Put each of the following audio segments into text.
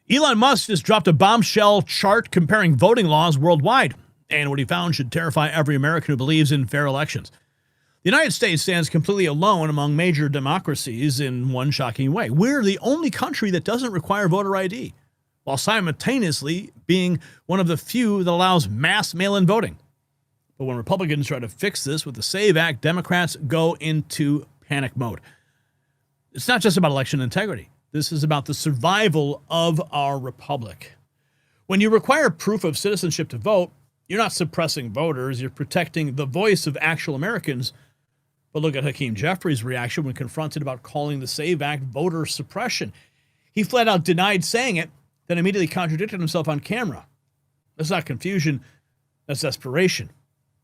Elon Musk just dropped a bombshell chart comparing voting laws worldwide, and what he found should terrify every American who believes in fair elections. The United States stands completely alone among major democracies in one shocking way. We're the only country that doesn't require voter ID, while simultaneously being one of the few that allows mass mail-in voting. But when Republicans try to fix this with the SAVE Act, Democrats go into panic mode. It's not just about election integrity. This is about the survival of our republic. When you require proof of citizenship to vote, you're not suppressing voters, you're protecting the voice of actual Americans. But look at Hakeem Jeffries' reaction when confronted about calling the SAVE Act voter suppression. He flat out denied saying it, then immediately contradicted himself on camera. That's not confusion, that's desperation.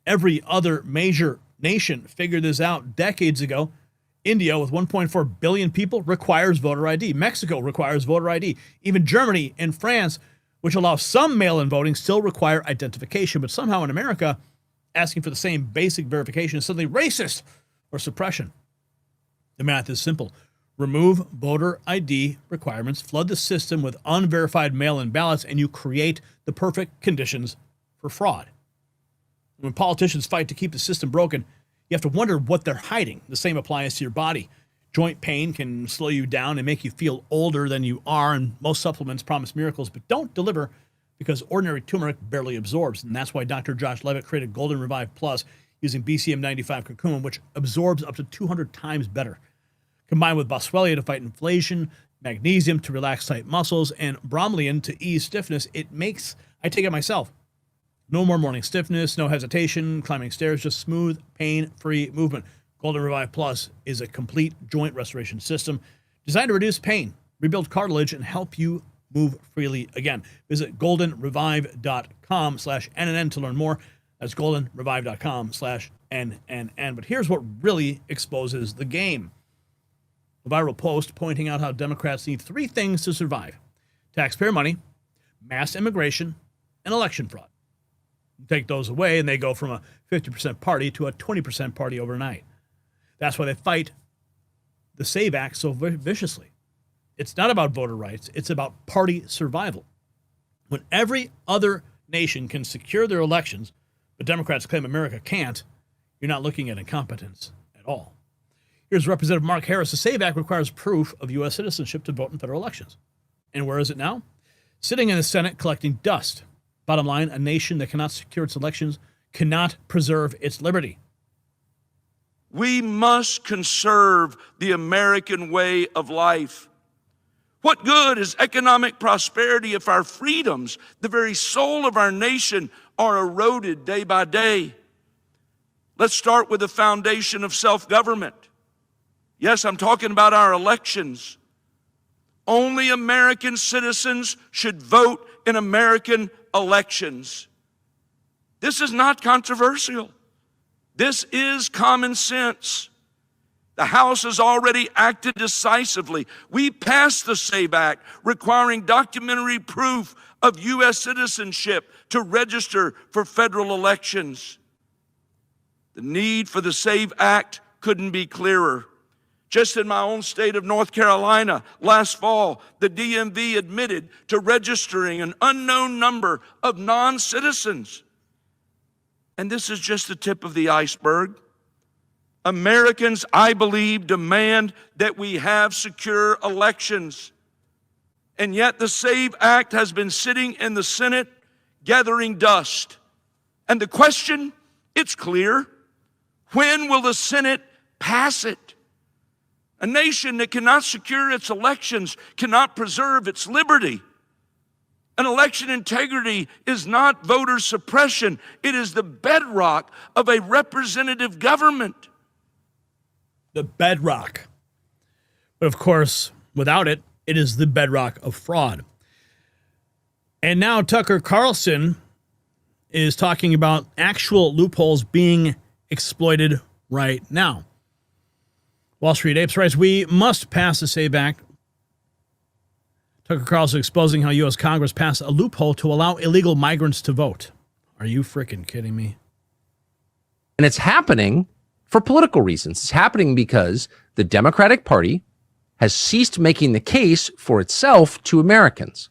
Every other major nation figured this out decades ago. India, with 1.4 billion people, requires voter ID. Mexico requires voter ID. Even Germany and France, which allow some mail-in voting, still require identification. But somehow in America, asking for the same basic verification is suddenly racist or suppression. The math is simple. Remove voter ID requirements, flood the system with unverified mail-in ballots, and you create the perfect conditions for fraud. When politicians fight to keep the system broken, you have to wonder what they're hiding. The same applies to your body. Joint pain can slow you down and make you feel older than you are, and most supplements promise miracles but don't deliver because ordinary turmeric barely absorbs. And that's why Dr. Josh Levitt created Golden Revive Plus using BCM 95 curcumin, which absorbs up to 200 times better. Combined with boswellia to fight inflammation, magnesium to relax tight muscles, and bromelain to ease stiffness, I take it myself. No more morning stiffness, no hesitation, climbing stairs, just smooth, pain-free movement. Golden Revive Plus is a complete joint restoration system designed to reduce pain, rebuild cartilage, and help you move freely again. Visit goldenrevive.com/NNN to learn more. That's goldenrevive.com/NNN. But here's what really exposes the game. A viral post pointing out how Democrats need three things to survive: taxpayer money, mass immigration, and election fraud. Take those away, and they go from a 50% party to a 20% party overnight. That's why they fight the SAVE Act so viciously. It's not about voter rights. It's about party survival. When every other nation can secure their elections, but Democrats claim America can't, you're not looking at incompetence at all. Here's Representative Mark Harris. The SAVE Act requires proof of U.S. citizenship to vote in federal elections. And where is it now? Sitting in the Senate collecting dust. Bottom line, a nation that cannot secure its elections cannot preserve its liberty. We must conserve the American way of life. What good is economic prosperity if our freedoms, the very soul of our nation, are eroded day by day? Let's start with the foundation of self-government. Yes, I'm talking about our elections. Only American citizens should vote in American elections. This is not controversial. This is common sense. The House has already acted decisively. We passed the SAVE Act requiring documentary proof of U.S. citizenship to register for federal elections. The need for the SAVE Act couldn't be clearer. Just in my own state of North Carolina, last fall, the DMV admitted to registering an unknown number of non-citizens. And this is just the tip of the iceberg. Americans, I believe, demand that we have secure elections. And yet the SAVE Act has been sitting in the Senate gathering dust. And the question, it's clear, when will the Senate pass it? A nation that cannot secure its elections cannot preserve its liberty. An election integrity is not voter suppression. It is the bedrock of a representative government. The bedrock. But of course, without it, it is the bedrock of fraud. And now Tucker Carlson is talking about actual loopholes being exploited right now. Wall Street Apes writes, we must pass the SAVE Act. Tucker Carlson exposing how U.S. Congress passed a loophole to allow illegal migrants to vote. Are you freaking kidding me? And it's happening for political reasons. It's happening because the Democratic Party has ceased making the case for itself to Americans.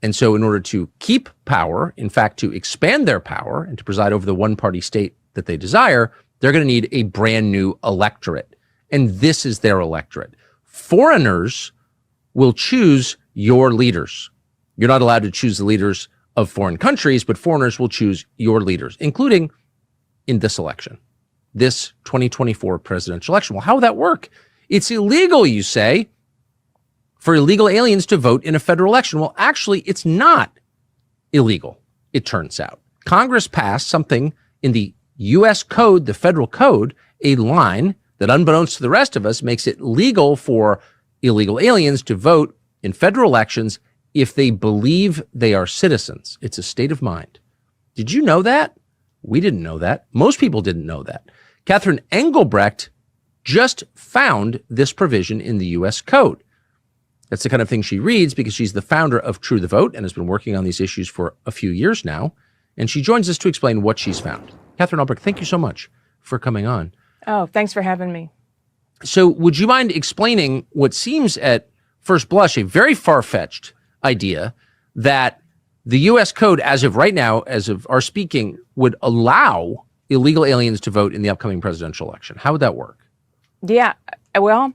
And so in order to keep power, in fact, to expand their power and to preside over the one-party state that they desire, they're going to need a brand new electorate. And this is their electorate. Foreigners will choose your leaders. You're not allowed to choose the leaders of foreign countries, but foreigners will choose your leaders, including in this election, this 2024 presidential election. Well, how would that work? It's illegal, you say, for illegal aliens to vote in a federal election. Well, actually, it's not illegal, it turns out. Congress passed something in the U.S. code, the federal code, a line that, unbeknownst to the rest of us, makes it legal for illegal aliens to vote in federal elections if they believe they are citizens. It's a state of mind. Did you know that? We didn't know that. Most people didn't know that. Catherine Engelbrecht just found this provision in the U.S. code. That's the kind of thing she reads because she's the founder of True the Vote and has been working on these issues for a few years now. And she joins us to explain what she's found. Catherine Engelbrecht, thank you so much for coming on. Oh, thanks for having me. So would you mind explaining what seems at first blush a very far-fetched idea that the U.S. code, as of right now, as of our speaking, would allow illegal aliens to vote in the upcoming presidential election? How would that work? Yeah, well,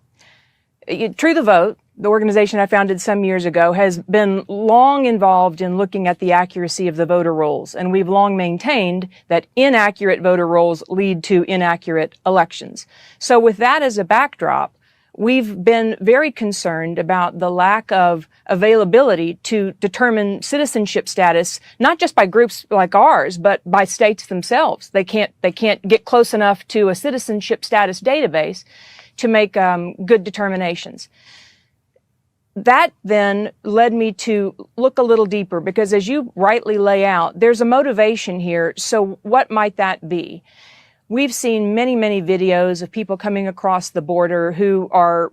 True the Vote, the organization I founded some years ago, has been long involved in looking at the accuracy of the voter rolls. And we've long maintained that inaccurate voter rolls lead to inaccurate elections. So with that as a backdrop, we've been very concerned about the lack of availability to determine citizenship status, not just by groups like ours, but by states themselves. They can't get close enough to a citizenship status database to make good determinations. That then led me to look a little deeper because, as you rightly lay out, there's a motivation here. So what might that be? We've seen many, many videos of people coming across the border who are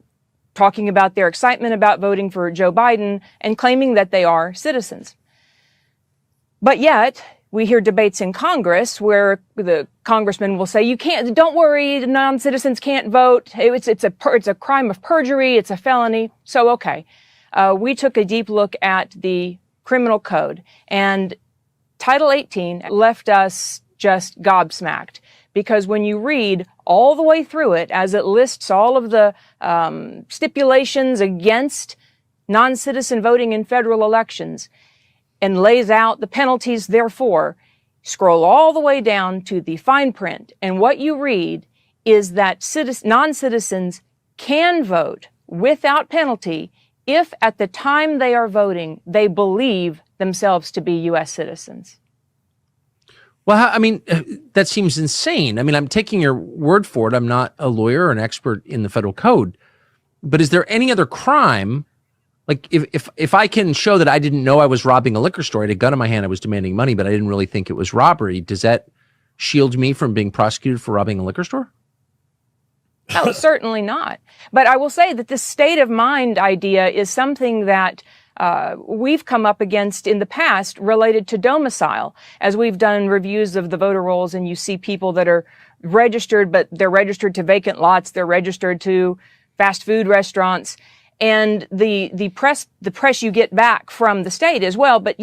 talking about their excitement about voting for Joe Biden and claiming that they are citizens. But yet, we hear debates in Congress where the congressman will say, don't worry, non-citizens can't vote. It's a crime of perjury. It's a felony. So, okay. We took a deep look at the criminal code, and Title 18 left us just gobsmacked. Because when you read all the way through it, as it lists all of the stipulations against non-citizen voting in federal elections and lays out the penalties therefore, scroll all the way down to the fine print. And what you read is that non-citizens can vote without penalty if at the time they are voting, they believe themselves to be U.S. citizens. Well, I mean, that seems insane. I mean, I'm taking your word for it. I'm not a lawyer or an expert in the federal code. But is there any other crime? Like, if I can show that I didn't know I was robbing a liquor store, I had a gun in my hand, I was demanding money, but I didn't really think it was robbery, does that shield me from being prosecuted for robbing a liquor store? No, certainly not. But I will say that this state of mind idea is something that we've come up against in the past related to domicile, as we've done reviews of the voter rolls and you see people that are registered, but they're registered to vacant lots, they're registered to fast food restaurants, and the press you get back from the state as well, but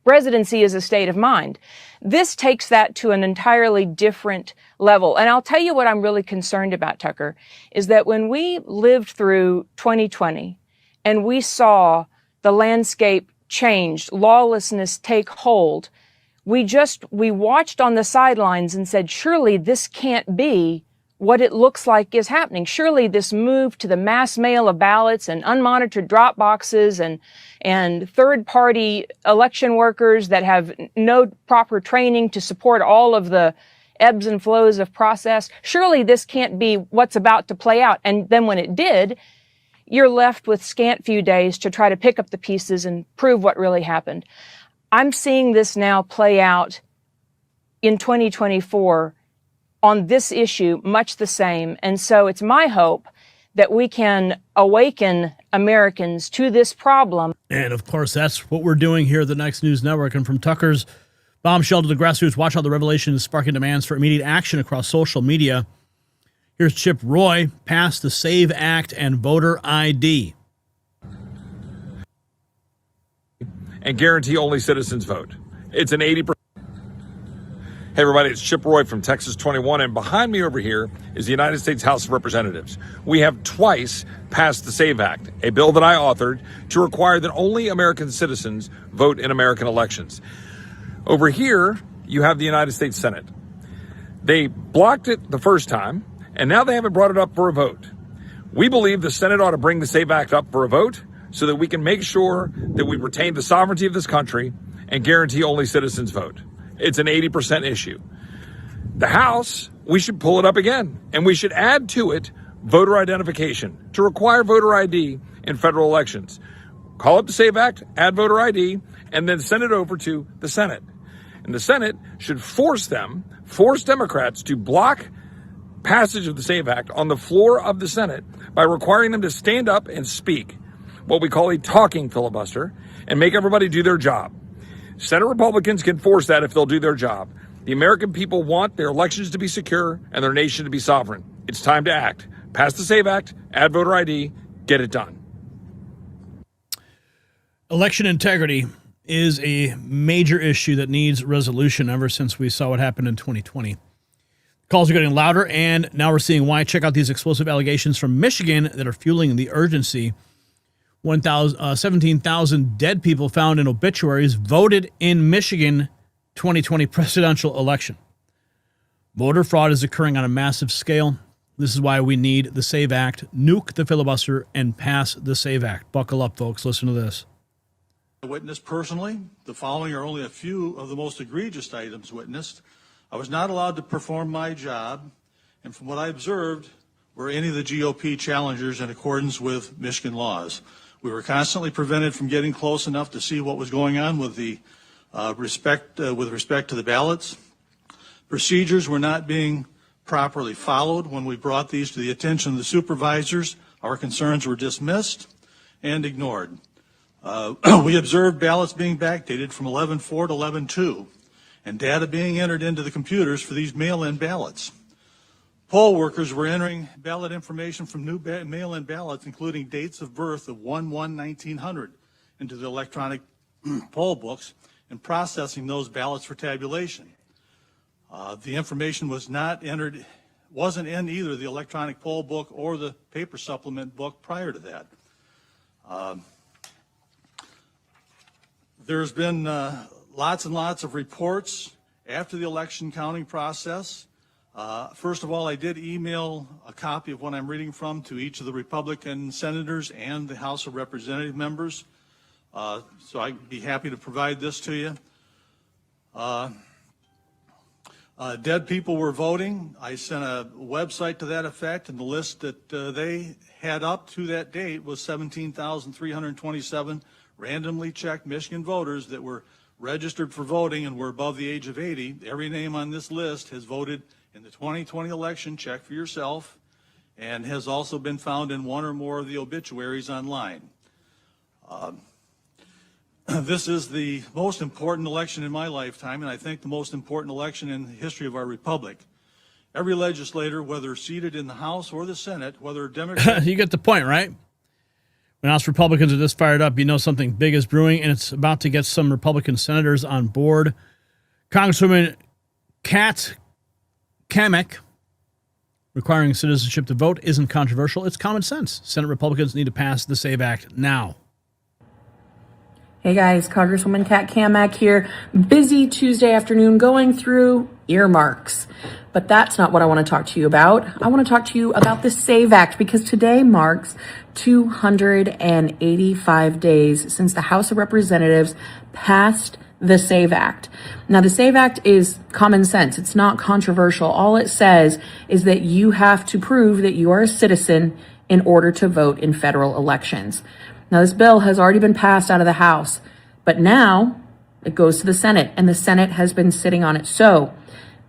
residency is a state of mind. This takes that to an entirely different level. And I'll tell you what I'm really concerned about, Tucker, is that when we lived through 2020 and we saw the landscape change, lawlessness take hold, we watched on the sidelines and said, surely this can't be what it looks like is happening. Surely this move to the mass mail of ballots and unmonitored drop boxes and third-party election workers that have no proper training to support all of the ebbs and flows of process, surely this can't be what's about to play out. And then when it did, you're left with scant few days to try to pick up the pieces and prove what really happened. I'm seeing this now play out in 2024 on this issue, much the same. And so it's my hope that we can awaken Americans to this problem. And of course, that's what we're doing here at the Next News Network. And from Tucker's bombshell to the grassroots, watch how the revelation is sparking demands for immediate action across social media. Here's Chip Roy, passed the SAVE Act and voter ID. and guarantee only citizens vote. It's an 80%. Hey everybody, it's Chip Roy from Texas 21, and behind me over here is the United States House of Representatives. We have twice passed the SAVE Act, a bill that I authored to require that only American citizens vote in American elections. Over here, you have the United States Senate. They blocked it the first time, and now they haven't brought it up for a vote. We believe the Senate ought to bring the SAVE Act up for a vote so that we can make sure that we retain the sovereignty of this country and guarantee only citizens vote. It's an 80% issue. The House, we should pull it up again, and we should add to it voter identification to require voter ID in federal elections. Call up the SAVE Act, add voter ID, and then send it over to the Senate. And the Senate should force Democrats to block passage of the SAVE Act on the floor of the Senate by requiring them to stand up and speak, what we call a talking filibuster, and make everybody do their job. Senate Republicans can force that if they'll do their job. The American people want their elections to be secure and their nation to be sovereign. It's time to act. Pass the SAVE Act, add voter ID, get it done. Election integrity is a major issue that needs resolution ever since we saw what happened in 2020. Calls are getting louder, and now we're seeing why. Check out these explosive allegations from Michigan that are fueling the urgency. 17,000 dead people found in obituaries voted in Michigan 2020 presidential election. Voter fraud is occurring on a massive scale. This is why we need the SAVE Act, nuke the filibuster, and pass the SAVE Act. Buckle up, folks. Listen to this. I witnessed personally. The following are only a few of the most egregious items witnessed. I was not allowed to perform my job, and from what I observed, were any of the GOP challengers in accordance with Michigan laws. We were constantly prevented from getting close enough to see what was going on with the respect to the ballots. Procedures were not being properly followed. When we brought these to the attention of the supervisors, our concerns were dismissed and ignored. We observed ballots being backdated from 11/4 to 11/2, and data being entered into the computers for these mail-in ballots. Poll workers were entering ballot information from new mail-in ballots, including dates of birth of 1/1/1900, into the electronic poll books and processing those ballots for tabulation. The information wasn't in either the electronic poll book or the paper supplement book prior to that. There's been lots and lots of reports after the election counting process. First of all, I did email a copy of what I'm reading from to each of the Republican senators and the House of Representative members. So I'd be happy to provide this to you. Dead people were voting. I sent a website to that effect, and the list that they had up to that date was 17,327 randomly checked Michigan voters that were registered for voting and were above the age of 80. Every name on this list has voted in the 2020 election. Check for yourself, and has also been found in one or more of the obituaries online. This is the most important election in my lifetime, and I think the most important election in the history of our republic. Every legislator, whether seated in the House or the Senate, whether Democrat... You get the point, right? When House Republicans are this fired up, you know something big is brewing, and it's about to get some Republican senators on board. Congresswoman Kat Kamek requiring citizenship to vote isn't controversial. It's common sense. Senate Republicans need to pass the SAVE Act now. Hey guys, Congresswoman Kat Kamek here. Busy Tuesday afternoon going through earmarks. But that's not what I want to talk to you about. I want to talk to you about the SAVE Act, because today marks 285 days since the House of Representatives passed the SAVE Act. Now, the SAVE Act is common sense. It's not controversial. All it says is that you have to prove that you are a citizen in order to vote in federal elections. Now, this bill has already been passed out of the House, but now it goes to the Senate, and the Senate has been sitting on it. So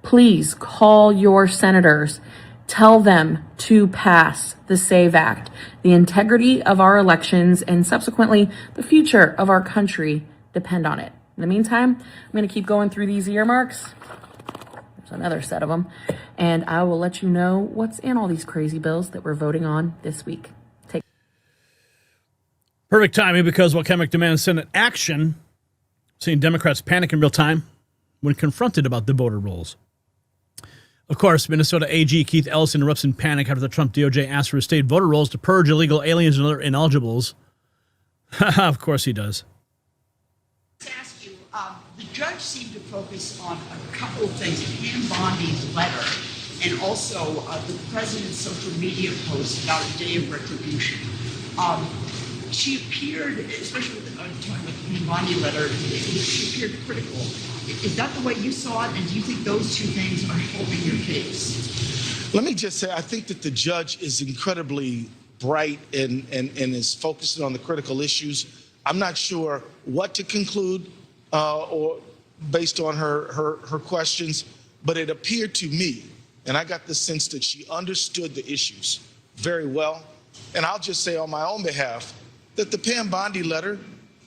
please call your senators. Tell them to pass the SAVE Act. The integrity of our elections and subsequently the future of our country depend on it. In the meantime, I'm going to keep going through these earmarks. There's another set of them. And I will let you know what's in all these crazy bills that we're voting on this week. Perfect timing, because while Kamek demands Senate action seeing Democrats panic in real time when confronted about the voter rolls. Of course, Minnesota AG Keith Ellison erupts in panic after the Trump DOJ asked for his state voter rolls to purge illegal aliens and other ineligibles. Of course he does. Ask you, the judge seemed to focus on a couple of things, Pam Bondi's letter and also the president's social media post about a day of retribution. She appeared, especially with talking about the Pam Bondi letter, she appeared critical. Is that the way you saw it, and do you think those two things are helping your case? Let me just say, I think that the judge is incredibly bright and is focusing on the critical issues. I'm not sure what to conclude or based on her questions, but it appeared to me, and I got the sense that she understood the issues very well. And I'll just say on my own behalf that the Pam Bondi letter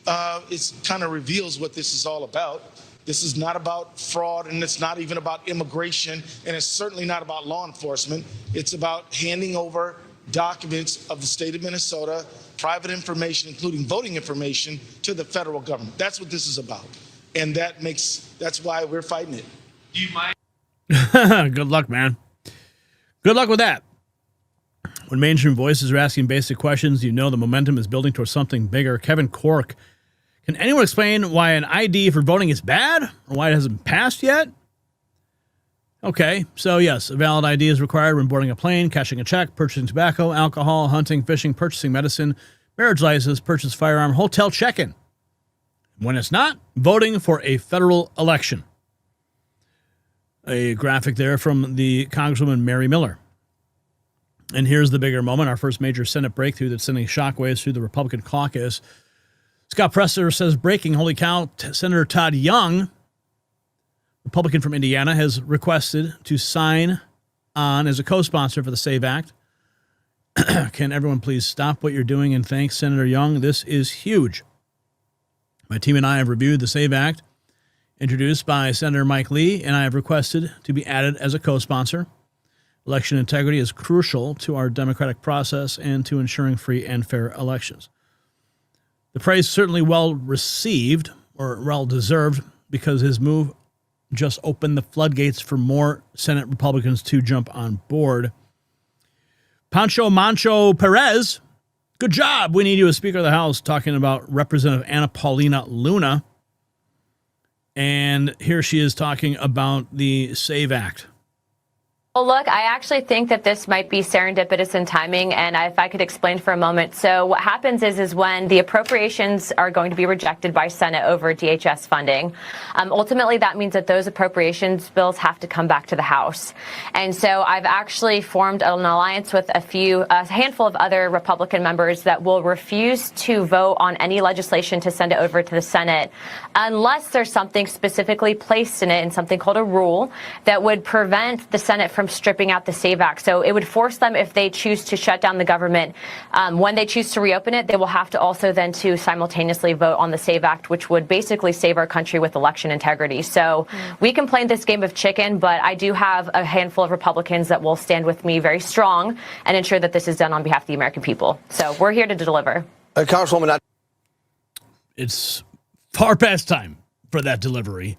kind of reveals what this is all about. This is not about fraud, and it's not even about immigration, and it's certainly not about law enforcement. It's about handing over documents of the state of Minnesota, private information, including voting information, to the federal government. That's what this is about. And that's why we're fighting it. Do you mind? Good luck, man. Good luck with that. When mainstream voices are asking basic questions, you know the momentum is building towards something bigger. Kevin Cork. Can anyone explain why an ID for voting is bad or why it hasn't passed yet? Okay, so yes, a valid ID is required when boarding a plane, cashing a check, purchasing tobacco, alcohol, hunting, fishing, purchasing medicine, marriage license, purchase firearm, hotel check-in. When it's not, voting for a federal election. A graphic there from the Congresswoman Mary Miller. And here's the bigger moment, our first major Senate breakthrough that's sending shockwaves through the Republican caucus. Scott Presser says, breaking, holy cow, Senator Todd Young, Republican from Indiana, has requested to sign on as a co-sponsor for the SAVE Act. Can everyone please stop what you're doing and thank Senator Young? This is huge. My team and I have reviewed the SAVE Act, introduced by Senator Mike Lee, and I have requested to be added as a co-sponsor. Election integrity is crucial to our democratic process and to ensuring free and fair elections. The praise certainly well received, or well deserved, because his move just opened the floodgates for more Senate Republicans to jump on board. Pancho Mancho Perez, good job. We need you as Speaker of the House, talking about Representative Anna Paulina Luna. And here she is talking about the SAVE Act. Well, look, I actually think that this might be serendipitous in timing, and if I could explain for a moment. So what happens is when the appropriations are going to be rejected by Senate over DHS funding, ultimately that means that those appropriations bills have to come back to the House. And so I've actually formed an alliance with a handful of other Republican members that will refuse to vote on any legislation to send it over to the Senate unless there's something specifically placed in it, and something called a rule that would prevent the Senate from stripping out the SAVE Act. So it would force them, if they choose to shut down the government, when they choose to reopen it, they will have to also then to simultaneously vote on the SAVE Act, which would basically save our country with election integrity. So we can play this game of chicken, but I do have a handful of Republicans that will stand with me very strong and ensure that this is done on behalf of the American people. So we're here to deliver. Congresswoman, It's far past time for that delivery.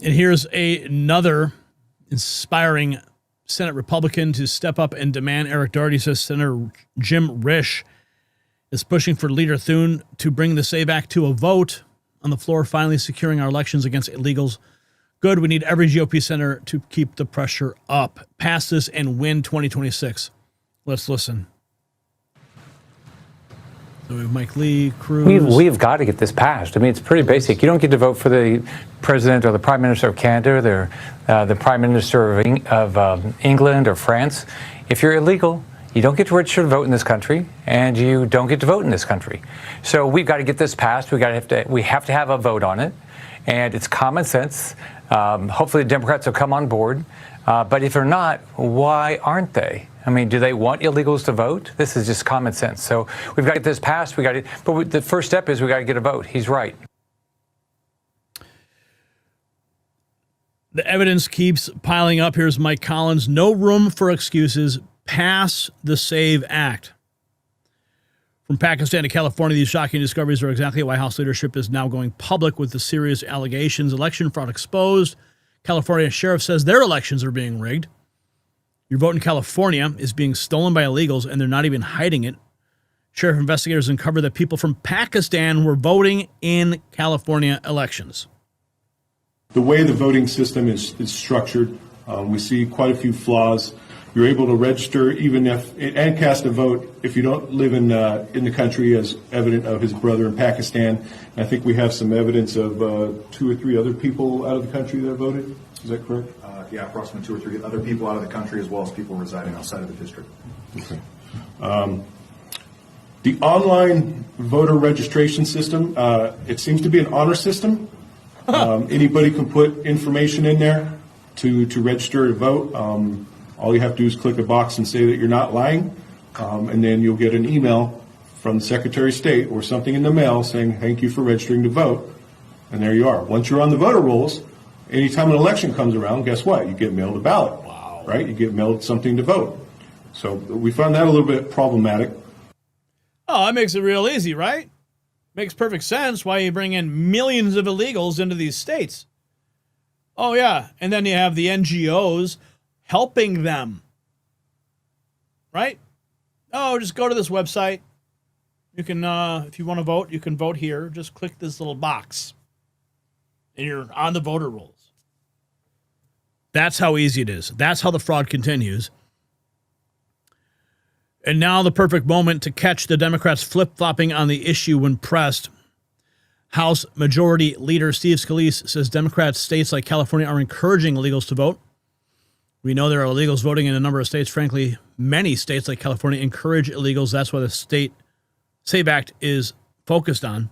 And here's another inspiring Senate Republican to step up and demand. Eric Doherty says Senator Jim Risch is pushing for Leader Thune to bring the SAVE Act to a vote on the floor, finally securing our elections against illegals. Good. We need every GOP senator to keep the pressure up. Pass this and win 2026. Let's listen. So we have Mike Lee, Cruz. We've got to get this passed. I mean, it's pretty basic. You don't get to vote for the president or the prime minister of Canada, the prime minister of England or France. If you're illegal, you don't get to register to vote in this country, and you don't get to vote in this country. So we've got to get this passed. We have to have a vote on it, and it's common sense. Hopefully, the Democrats will come on board. But if they're not, why aren't they? I mean, do they want illegals to vote? This is just common sense. So we've got to get this passed. But the first step is we got to get a vote. He's right. The evidence keeps piling up. Here's Mike Collins. No room for excuses. Pass the SAVE Act. From Pakistan to California, these shocking discoveries are exactly why House leadership is now going public with the serious allegations. Election fraud exposed. California sheriff says their elections are being rigged. Your vote in California is being stolen by illegals, and they're not even hiding it. Sheriff investigators uncovered that people from Pakistan were voting in California elections. The way the voting system is structured, we see quite a few flaws. You're able to register even if and cast a vote if you don't live in the country, as evident of his brother in Pakistan. And I think we have some evidence of 2 or 3 other people out of the country that voted. Is that correct? Yeah, approximately 2 or 3 other people out of the country, as well as people residing outside of the district. Okay. The online voter registration system, it seems to be an honor system. Anybody can put information in there to register to vote. All you have to do is click a box and say that you're not lying, and then you'll get an email from the Secretary of State or something in the mail saying, thank you for registering to vote, and there you are. Once you're on the voter rolls, anytime an election comes around, guess what? You get mailed a ballot, right? You get mailed something to vote. So we found that a little bit problematic. Oh, that makes it real easy, right? Makes perfect sense why you bring in millions of illegals into these states. Oh, yeah. And then you have the NGOs helping them, right? Oh, just go to this website. You can, if you want to vote, you can vote here. Just click this little box, and you're on the voter rolls. That's how easy it is. That's how the fraud continues. And now the perfect moment to catch the Democrats flip-flopping on the issue when pressed. House Majority Leader Steve Scalise says Democrat states like California are encouraging illegals to vote. We know there are illegals voting in a number of states. Frankly, many states like California encourage illegals. That's what the State SAVE Act is focused on.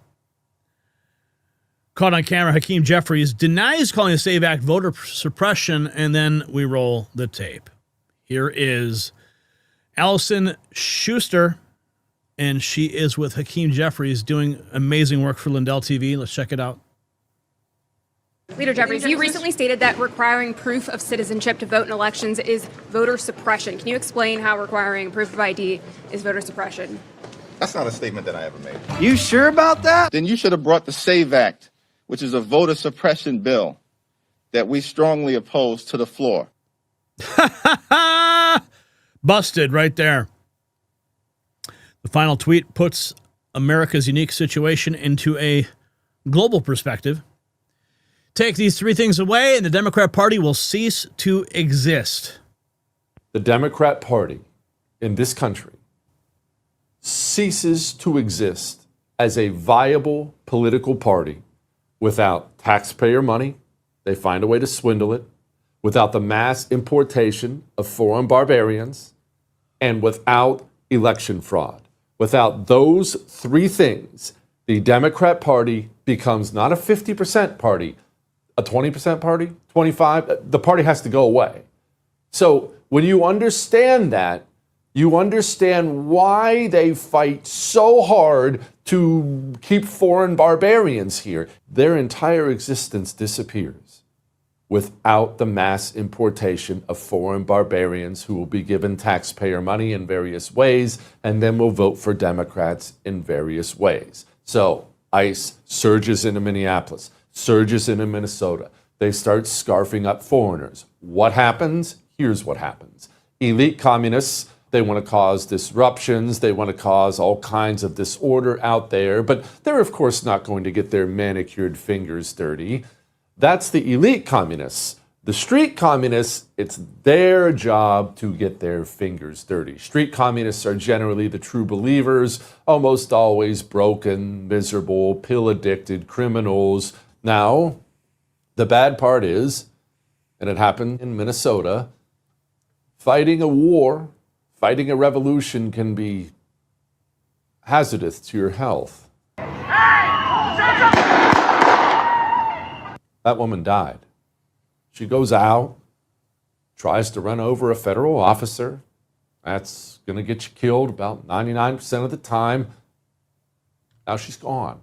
Caught on camera, Hakeem Jeffries denies calling the SAVE Act voter suppression, and then we roll the tape. Here is Allison Schuster, and she is with Hakeem Jeffries doing amazing work for Lindell TV. Let's check it out. Leader Jeffries, you recently stated that requiring proof of citizenship to vote in elections is voter suppression. Can you explain how requiring proof of ID is voter suppression? That's not a statement that I ever made. You sure about that? Then you should have brought the SAVE Act, which is a voter suppression bill that we strongly oppose, to the floor. Busted right there. The final tweet puts America's unique situation into a global perspective. Take these 3 things away, and the Democrat Party will cease to exist. The Democrat Party in this country ceases to exist as a viable political party without taxpayer money. They find a way to swindle it. Without the mass importation of foreign barbarians, and without election fraud. Without those 3 things, the Democrat Party becomes not a 50% party, a 20% party, 25%. The party has to go away. So when you understand that, you understand why they fight so hard to keep foreign barbarians here. Their entire existence disappears without the mass importation of foreign barbarians who will be given taxpayer money in various ways and then will vote for Democrats in various ways. So ICE surges into Minneapolis, surges into Minnesota. They start scarfing up foreigners. What happens? Here's what happens. Elite communists, they want to cause disruptions. They want to cause all kinds of disorder out there. But they're, of course, not going to get their manicured fingers dirty. That's the elite communists. The street communists, it's their job to get their fingers dirty. Street communists are generally the true believers, almost always broken, miserable, pill-addicted criminals. Now, the bad part is, and it happened in Minnesota, fighting a war, fighting a revolution can be hazardous to your health. That woman died. She goes out, tries to run over a federal officer. That's going to get you killed about 99% of the time. Now she's gone.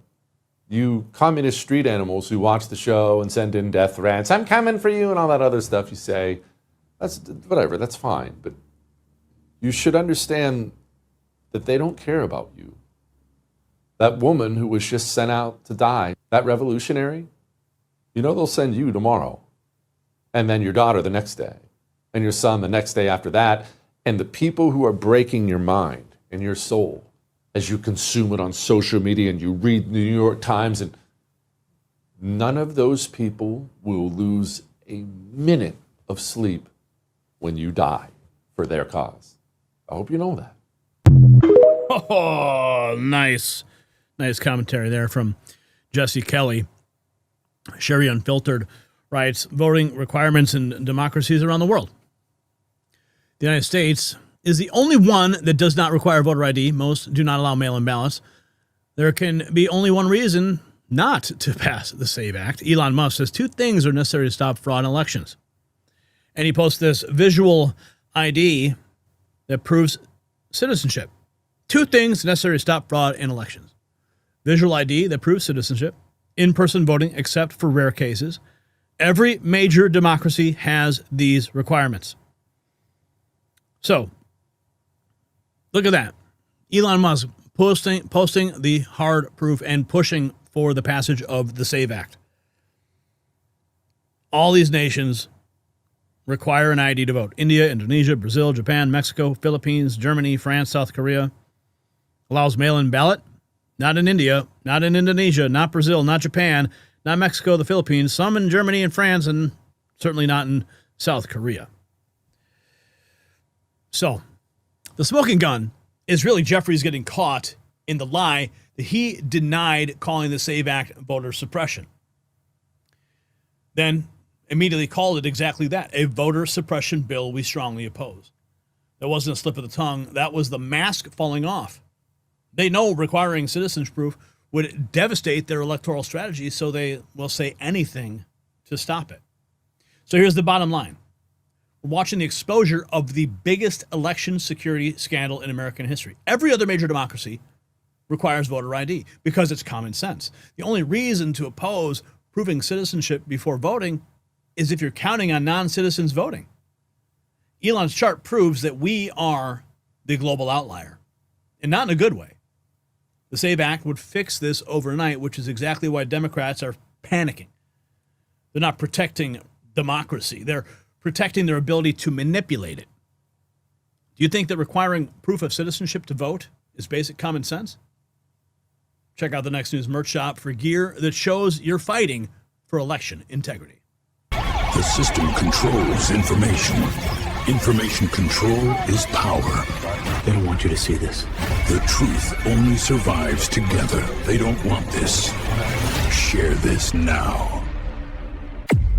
You communist street animals who watch the show and send in death threats, I'm coming for you, and all that other stuff you say, that's whatever, that's fine. But you should understand that they don't care about you. That woman who was just sent out to die, that revolutionary, you know they'll send you tomorrow, and then your daughter the next day, and your son the next day after that, and the people who are breaking your mind and your soul as you consume it on social media and you read the New York Times, and none of those people will lose a minute of sleep when you die for their cause. I hope you know that. Oh, nice. Nice commentary there from Jesse Kelly. Sherry Unfiltered writes, voting requirements in democracies around the world. The United States is the only one that does not require voter ID. Most do not allow mail-in ballots. There can be only one reason not to pass the SAVE Act. Elon Musk says 2 things are necessary to stop fraud in elections. And he posts this visual ID that proves citizenship. 2 things necessary to stop fraud in elections. Visual ID that proves citizenship. In-person voting, except for rare cases. Every major democracy has these requirements. So, look at that. Elon Musk posting the hard proof and pushing for the passage of the SAVE Act. All these nations require an ID to vote. India, Indonesia, Brazil, Japan, Mexico, Philippines, Germany, France, South Korea. Allows mail-in ballot. Not in India, not in Indonesia, not Brazil, not Japan, not Mexico, the Philippines, some in Germany and France, and certainly not in South Korea. So, the smoking gun is really Jeffries getting caught in the lie that he denied calling the SAVE Act voter suppression. Then immediately called it exactly that, a voter suppression bill we strongly oppose. That wasn't a slip of the tongue. That was the mask falling off. They know requiring citizenship proof would devastate their electoral strategy, so they will say anything to stop it. So here's the bottom line. We're watching the exposure of the biggest election security scandal in American history. Every other major democracy requires voter ID because it's common sense. The only reason to oppose proving citizenship before voting is if you're counting on non-citizens voting. Elon's chart proves that we are the global outlier, and not in a good way. The SAVE Act would fix this overnight, which is exactly why Democrats are panicking. They're not protecting democracy. They're protecting their ability to manipulate it. Do you think that requiring proof of citizenship to vote is basic common sense? Check out the Next News merch shop for gear that shows you're fighting for election integrity. The system controls information. Information control is power. They don't want you to see this. The truth only survives together. They don't want this. Share this now.